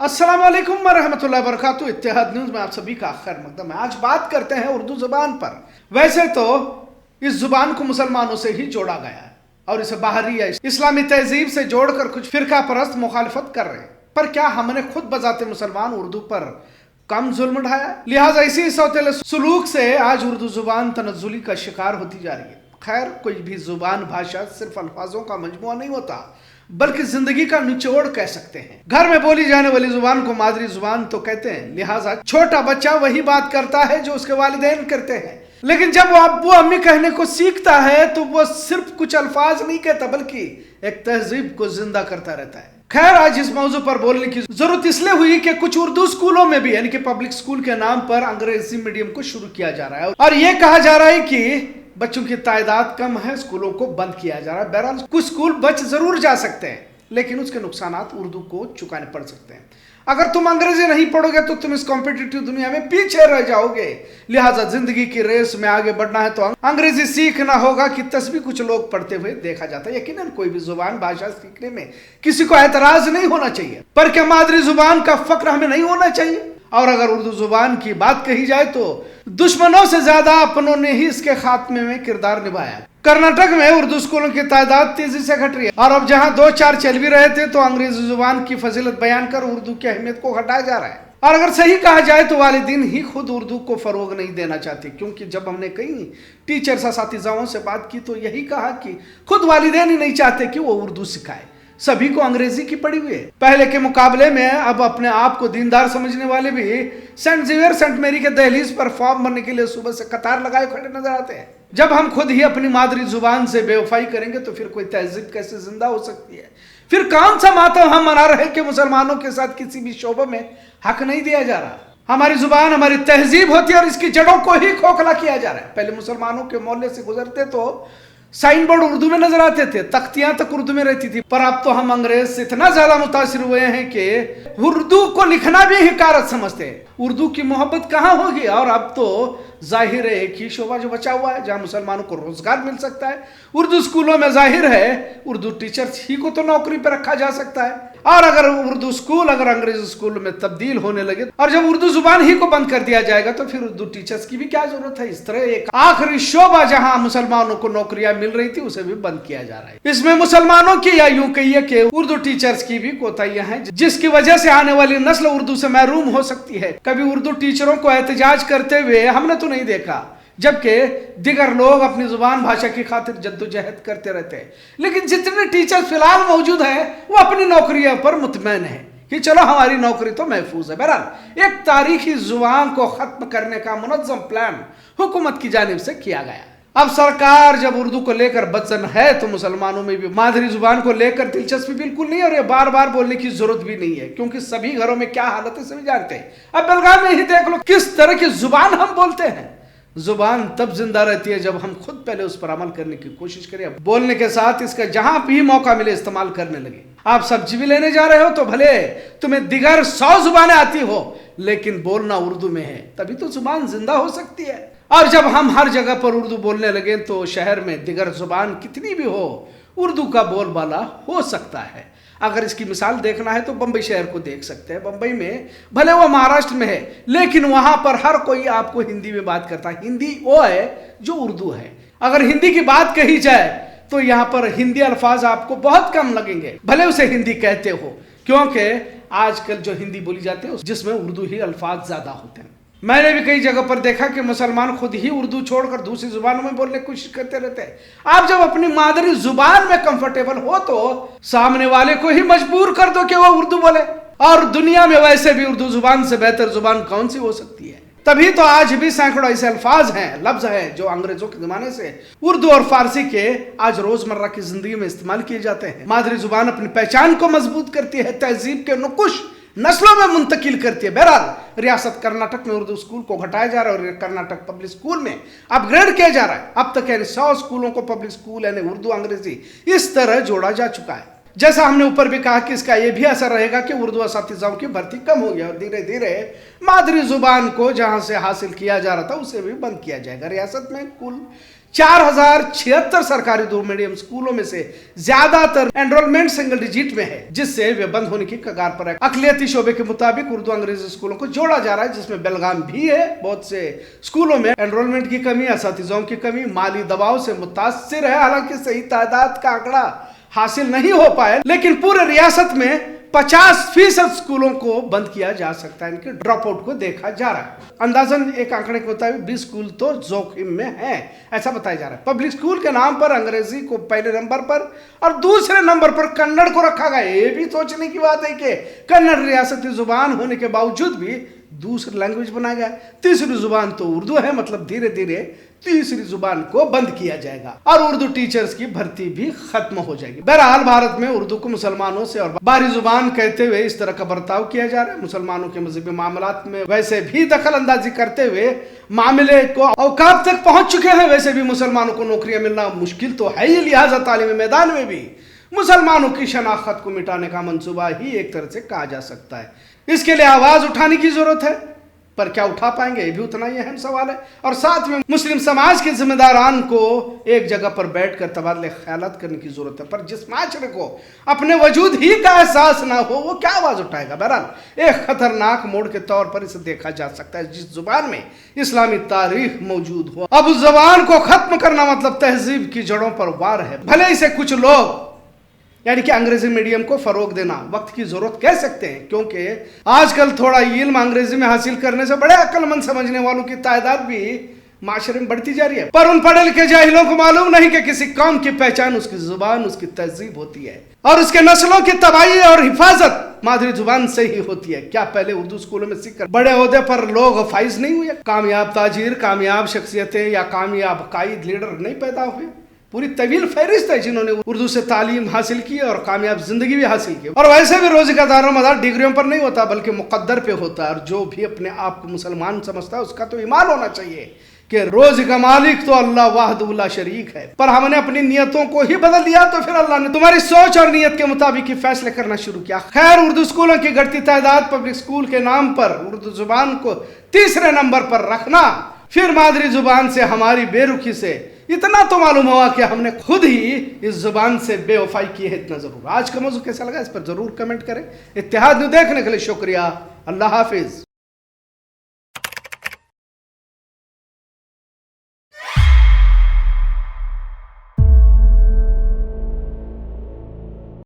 अस्सलाम वालेकुम वरहमतुल्लाहि वबरकातुहू। इत्तेहाद न्यूज़ में आप सभी का खैर मकदम है। आज बात करते हैं उर्दू ज़ुबान पर। वैसे तो इस ज़ुबान को मुसलमानों से ही जोड़ा गया है और इसे बाहरी या इस्लामी तहजीब से जोड़कर कुछ फिरका परस्त मुखालिफत कर रहे हैं, पर क्या हमने खुद बजाते मुसलमान उर्दू पर कम जुल्म ढाया? लिहाजा इसी सौतेले सुलूक से आज उर्दू ज़ुबान तनज़्ज़ुली का शिकार होती जा रही है। खैर, कोई भी ज़ुबान भाषा सिर्फ अल्फाजों का मजमुआ नहीं होता, बल्कि जिंदगी का निचोड़ कह सकते हैं। घर में बोली जाने वाली जुबान को मादरी जुबान तो कहते हैं, लिहाजा छोटा बच्चा वही बात करता है जो उसके वालिदैन करते हैं। लेकिन जब वो अब्बू अम्मी कहने को सीखता है तो वो सिर्फ कुछ अल्फाज नहीं कहता, बल्कि एक तहजीब को जिंदा करता रहता है। खैर, आज इस मौजू पर बोलने की जरूरत इसलिए हुई कि कुछ उर्दू स्कूलों में भी यानी कि पब्लिक स्कूल के नाम पर अंग्रेजी मीडियम को शुरू किया जा रहा है और ये कहा जा रहा है कि बच्चों की तादाद कम है, स्कूलों को बंद किया जा रहा है। बहरहाल कुछ स्कूल बच जरूर जा सकते हैं, लेकिन उसके नुकसानात उर्दू को चुकाने पड़ सकते हैं। अगर तुम अंग्रेजी नहीं पढ़ोगे तो तुम इस कॉम्पिटिटिव दुनिया में पीछे रह जाओगे। लिहाजा जिंदगी की रेस में आगे बढ़ना है तो अंग्रेजी सीखना होगा कि तस्वीर कुछ लोग पढ़ते हुए देखा जाता है। यकीनन कोई भी जुबान भाषा सीखने में किसी को एतराज नहीं होना चाहिए, पर क्या मादरी जुबान का फक्र हमें नहीं होना चाहिए? और अगर उर्दू जुबान की बात कही जाए तो दुश्मनों से ज्यादा अपनों ने ही इसके खात्मे में किरदार निभाया। कर्नाटक में उर्दू स्कूलों की तादाद तेजी से घट रही है और अब जहां 2-4 चल भी रहे थे तो अंग्रेजी जुबान की फजीलत बयान कर उर्दू की अहमियत को घटाया जा रहा है। और अगर सही कहा जाए तो वालिदीन ही खुद उर्दू को फरोग नहीं देना चाहते, क्योंकि जब हमने कई टीचर्स असातिज़ाओं से बात की तो यही कहा कि खुद वालिदैन ही नहीं चाहते कि वो उर्दू सिखाए, सभी को अंग्रेजी की पड़ी हुई है। पहले के मुकाबले में अब अपने आप को दीनदार समझने वाले भी सेंट जेवियर सेंट मेरी के दहलीज पर फॉर्म भरने के लिए सुबह से कतार लगाए खड़े नजर आते हैं। जब हम खुद ही अपनी मादरी जुबान से बेवफाई करेंगे तो फिर कोई तहजीब कैसे जिंदा हो सकती है? फिर कौन सा मातम हम मना रहे कि मुसलमानों के साथ किसी भी शोबे में हक नहीं दिया जा रहा? हमारी जुबान हमारी तहजीब होती है और इसकी जड़ों को ही खोखला किया जा रहा है। पहले मुसलमानों के मोहल्ले से गुजरते तो साइन बोर्ड उर्दू में नजर आते थे, तख्तियां तक उर्दू में रहती थी, पर अब तो हम अंग्रेज से इतना ज्यादा मुतासिर हुए हैं कि उर्दू को लिखना भी हिकारत समझते हैं। उर्दू की मोहब्बत कहाँ होगी? और अब तो जाहिर है एक ही शोबा जो बचा हुआ है जहां मुसलमानों को रोजगार मिल सकता है। उर्दू स्कूलों में जाहिर है उर्दू टीचर्स ही को तो नौकरी पर रखा जा सकता है। और अगर उर्दू स्कूल अगर अंग्रेजी स्कूल में तब्दील होने लगे और जब उर्दू जुबान ही को बंद कर दिया जाएगा तो फिर उर्दू टीचर्स की भी क्या जरूरत है? इस तरह एक आखिरी शोबा जहां मुसलमानों को नौकरियां मिल रही थी उसे भी बंद किया जा रहा है। इसमें मुसलमानों की या यूं कहिए कि उर्दू टीचर्स की भी कोताहियां हैं, जिसकी वजह से आने वाली नस्ल उर्दू से महरूम हो सकती है। कभी उर्दू टीचरों को एहतजाज करते हुए हमने तो नहीं देखा, जबकि दिगर लोग अपनी जुबान भाषा की खातिर जद्दोजहद करते रहते हैं। लेकिन जितने टीचर फिलहाल मौजूद हैं वो अपनी नौकरियों पर मुतमैन है कि चलो हमारी नौकरी तो महफूज है। बहरहाल एक तारीखी जुबान को खत्म करने का मुनज़्ज़म प्लान हुकूमत की जानिब से किया गया। अब सरकार जब उर्दू को लेकर बदजन है तो मुसलमानों में भी मादरी जुबान को लेकर दिलचस्पी बिल्कुल नहीं, और ये बार बार बोलने की जरूरत भी नहीं है, क्योंकि सभी घरों में क्या हालत है सभी जानते हैं। अब बेलगाम में ही देख लो किस तरह की जुबान हम बोलते हैं। जुबान तब जिंदा रहती है जब हम खुद पहले उस पर अमल करने की कोशिश करें, बोलने के साथ इसका जहां भी मौका मिले इस्तेमाल करने लगे। आप सब्जी भी लेने जा रहे हो तो भले तुम्हें दिगर 100 जुबानें आती हो, लेकिन बोलना उर्दू में है, तभी तो जुबान जिंदा हो सकती है। और जब हम हर जगह पर उर्दू बोलने लगे तो शहर में दिगर जुबान कितनी भी हो उर्दू का बोलबाला हो सकता है। अगर इसकी मिसाल देखना है तो बंबई शहर को देख सकते हैं। बंबई में भले वो महाराष्ट्र में है, लेकिन वहां पर हर कोई आपको हिंदी में बात करता है। हिंदी वो है जो उर्दू है। अगर हिंदी की बात कही जाए तो यहाँ पर हिंदी अल्फाज आपको बहुत कम लगेंगे, भले उसे हिंदी कहते हो, क्योंकि आजकल जो हिंदी बोली जाती है जिसमें उर्दू ही अल्फाज ज्यादा होते हैं। मैंने भी कई जगह पर देखा कि मुसलमान खुद ही उर्दू छोड़कर दूसरी जुबानों में बोलने की कोशिश करते रहते हैं। आप जब अपनी मादरी जुबान में कंफर्टेबल हो तो सामने वाले को ही मजबूर कर दो कि वो उर्दू बोले। और दुनिया में वैसे भी उर्दू जुबान से बेहतर जुबान कौन सी हो सकती है? तभी तो आज भी सैकड़ों ऐसे अल्फाज हैं, लफ्ज हैं जो अंग्रेजों के जमाने से उर्दू और फारसी के आज रोजमर्रा की जिंदगी में इस्तेमाल किए जाते हैं। मादरी जुबान अपनी पहचान को मजबूत करती है, तहजीब के नुकुश नस्लों में मुंतकिल करती है। बहरहाल रियासत कर्नाटक में उर्दू स्कूल को घटाया जा रहा है और कर्नाटक पब्लिक स्कूल में अपग्रेड किया जा रहा है। अब तक यानी 100 स्कूलों को पब्लिक स्कूल यानी उर्दू अंग्रेजी इस तरह जोड़ा जा चुका है। जैसा हमने ऊपर भी कहा कि इसका यह भी असर रहेगा कि उर्दू असातिज़ाओं की भर्ती कम होगी और धीरे धीरे मादरी जुबान को जहां से हासिल किया जा रहा था उसे भी बंद किया जाएगा। रियासत में कुल 4076 सरकारी उर्दू मीडियम स्कूलों में से ज्यादातर एनरोलमेंट सिंगल डिजिट में है, जिससे वे बंद होने की कगार पर है। अकलियती शोबे के मुताबिक उर्दू अंग्रेजी स्कूलों को जोड़ा जा रहा है, जिसमें बेलगाम भी है। बहुत से स्कूलों में एनरोलमेंट की कमी, असातिज़ों की कमी, माली दबाव से मुतासिर है। हालांकि सही तादाद का आंकड़ा हासिल नहीं हो पाया, लेकिन पूरे रियासत में 50% स्कूलों को बंद किया जा सकता है। इनके ड्रॉप आउट को देखा जा रहा है। अंदाजन एक आंकड़े के मुताबिक 20 स्कूल तो जोखिम में हैं, ऐसा बताया जा रहा है। पब्लिक स्कूल के नाम पर अंग्रेजी को पहले नंबर पर और दूसरे नंबर पर कन्नड़ को रखा गया। ये भी सोचने की बात है कि कन्नड़ रियासती जुबान होने के बावजूद भी दूसरी लैंग्वेज बनाया गया। तीसरी जुबान तो उर्दू है, मतलब धीरे धीरे तीसरी जुबान को बंद किया जाएगा और उर्दू टीचर्स की भर्ती भी खत्म हो जाएगी। बहरहाल भारत में उर्दू को मुसलमानों से और बाहरी जुबान कहते हुए इस तरह का बर्ताव किया जा रहा है। मुसलमानों के मजहबी मामलात में वैसे भी दखल अंदाजी करते हुए मामले को औकात तक पहुंच चुके हैं। वैसे भी मुसलमानों को नौकरियां मिलना मुश्किल तो है ही, लिहाजा तालीमी मैदान में भी मुसलमानों की शनाख्त को मिटाने का मंसूबा ही एक तरह से कहा जा सकता है। इसके लिए आवाज उठाने की जरूरत है, पर क्या उठा पाएंगे, ये भी उतना ही अहम सवाल है। और साथ में मुस्लिम समाज के जिम्मेदारान को एक जगह पर बैठकर तबादले ख्यालात करने की जरूरत है। पर जिस माशरे को अपने वजूद ही का एहसास ना हो, वो क्या आवाज उठाएगा। बहरहाल एक खतरनाक मोड़ के तौर पर इसे देखा जा सकता है। जिस जुबान में इस्लामी तारीख मौजूद हो, अब उस जुबान को खत्म करना मतलब तहजीब की जड़ों पर वार है। भले इसे कुछ लोग यानी कि अंग्रेजी मीडियम को फरोग देना वक्त की जरूरत कह सकते हैं, क्योंकि आजकल थोड़ा इल्म अंग्रेजी में हासिल करने से बड़े अक्लमंद समझने वालों की तादाद भी माशरे में बढ़ती जा रही है। पर उन पढ़े लिखे जाहिलों को मालूम नहीं कि किसी कौम की पहचान उसकी जुबान, उसकी तहजीब होती है और उसके नस्लों की तबाही और हिफाजत मादरी जुबान से ही होती है। क्या पहले उर्दू स्कूलों में सीखकर बड़े ओहदे पर लोग फाइज नहीं हुए? कामयाब ताजिर, कामयाब शख्सियतें या कामयाब कायद लीडर नहीं पैदा हुए? पूरी तवील फहरिस्त है जिन्होंने उर्दू से तालीम हासिल की और कामयाब जिंदगी भी हासिल की। और वैसे भी रोजी का दारोमदार डिग्रियों पर नहीं होता, बल्कि मुकद्दर पे होता है। और जो भी अपने आप को मुसलमान समझता है, उसका तो ईमान होना चाहिए कि रोज़ का मालिक तो अल्लाह वाहदहु ला शरीक है। पर हमने अपनी नियतों को ही बदल दिया तो फिर अल्लाह ने तुम्हारी सोच और नियत के मुताबिक ही फैसले करना शुरू किया। खैर, उर्दू स्कूलों की घटती तादाद, पब्लिक स्कूल के नाम पर उर्दू जुबान को तीसरे नंबर पर रखना, फिर मादरी जुबान से हमारी बेरुखी से, इतना तो मालूम हुआ कि हमने खुद ही इस जुबान से बेवफाई की है, इतना जरूर। आज का मौजूद कैसा लगा इस पर जरूर कमेंट करें। इत्तेहाद न्यूज़ देखने के लिए शुक्रिया। अल्लाह हाफिज।